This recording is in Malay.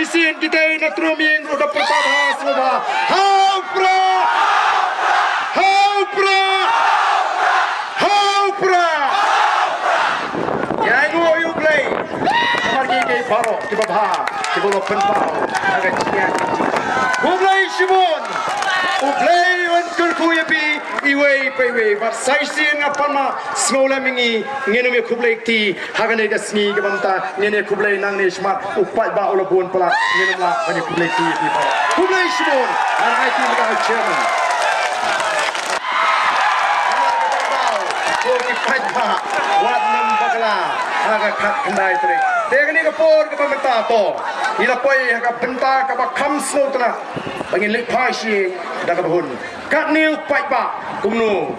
sin kita na truming udah pertama semua. Haupra. Haupra. Haupra. Yang you play. Margi ke paro di bawah. Di bawah penpau. Agak cian. Play Shimon. Play untuk kuyapi iway payway. But saisin apa ma sekolah mingi ngenu me kublai ti. Hagan ida sni kebanta ngene kublai nang ne smart upai ba olabun pala ngenu la bani kublai ti di paro. Kublai Shimon. And I think the chairman. Koki pajba wat nam bagla aga khat khandai tre tegani ka por ka pamata to ila poi ka benta ka ba kham so tna bangin lek phai shi da ka bhun kat niu pajba kumnu